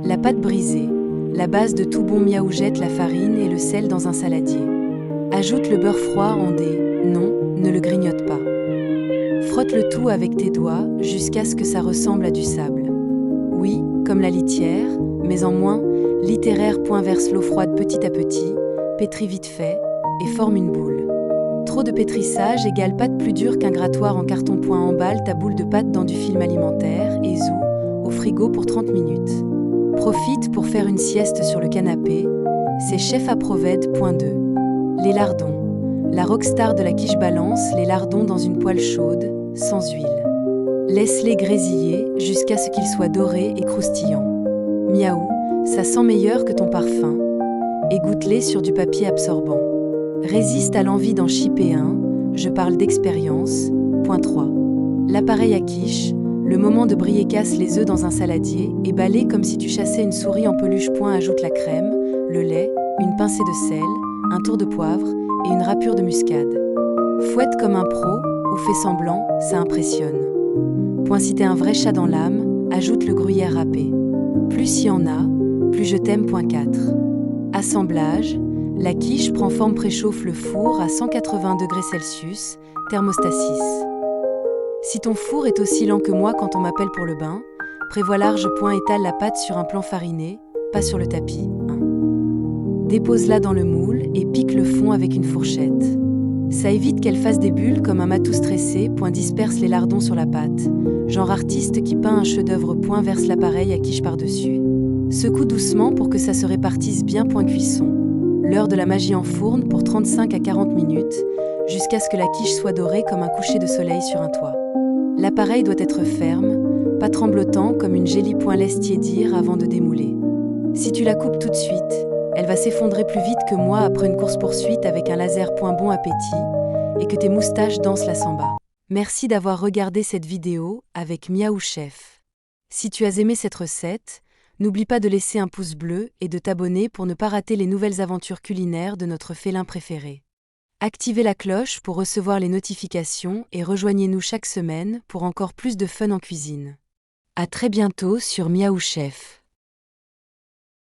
La pâte brisée, la base de tout bon miaou. Jette la farine et le sel dans un saladier. Ajoute le beurre froid en dés. Non, ne le grignote pas. Frotte le tout avec tes doigts jusqu'à ce que ça ressemble à du sable. Oui, comme la litière, mais en moins littéraire. Verse l'eau froide petit à petit, pétris vite fait et forme une boule. Trop de pétrissage égale pâte plus dure qu'un grattoir en carton. Emballe ta boule de pâte dans du film alimentaire et au frigo pour 30 minutes. Profite pour faire une sieste sur le canapé. C'est Chef Approved. 2. Les lardons. La rockstar de la quiche balance les lardons dans une poêle chaude, sans huile. Laisse-les grésiller jusqu'à ce qu'ils soient dorés et croustillants. Miaou, ça sent meilleur que ton parfum. Égoutte-les sur du papier absorbant. Résiste à l'envie d'en chipper un, je parle d'expérience. 3. L'appareil à quiche, le moment de briller. Casse les œufs dans un saladier et balaye comme si tu chassais une souris en peluche. Ajoute la crème, le lait, une pincée de sel, un tour de poivre et une râpure de muscade. Fouette comme un pro ou fais semblant, ça impressionne. Si t'es un vrai chat dans l'âme, ajoute le gruyère râpé. Plus y en a, plus je t'aime. 4. Assemblage. La quiche prend forme. Préchauffe le four à 180 degrés Celsius, thermostat 6. Si ton four est aussi lent que moi quand on m'appelle pour le bain, prévois large. Étale la pâte sur un plan fariné, pas sur le tapis. 1. Dépose-la dans le moule et pique le fond avec une fourchette. Ça évite qu'elle fasse des bulles comme un matou stressé. Disperse les lardons sur la pâte. Genre artiste qui peint un chef-d'œuvre. Verse l'appareil à quiche par-dessus. Secoue doucement pour que ça se répartisse bien. Cuisson. L'heure de la magie en fourne pour 35 à 40 minutes, jusqu'à ce que la quiche soit dorée comme un coucher de soleil sur un toit. L'appareil doit être ferme, pas tremblotant comme une jelly. Laisse tiédir avant de démouler. Si tu la coupes tout de suite, elle va s'effondrer plus vite que moi après une course-poursuite avec un laser. Bon appétit, et que tes moustaches dansent la samba. Merci d'avoir regardé cette vidéo avec Miaou Chef. Si tu as aimé cette recette, n'oublie pas de laisser un pouce bleu et de t'abonner pour ne pas rater les nouvelles aventures culinaires de notre félin préféré. Activez la cloche pour recevoir les notifications et rejoignez-nous chaque semaine pour encore plus de fun en cuisine. À très bientôt sur Miaou Chef.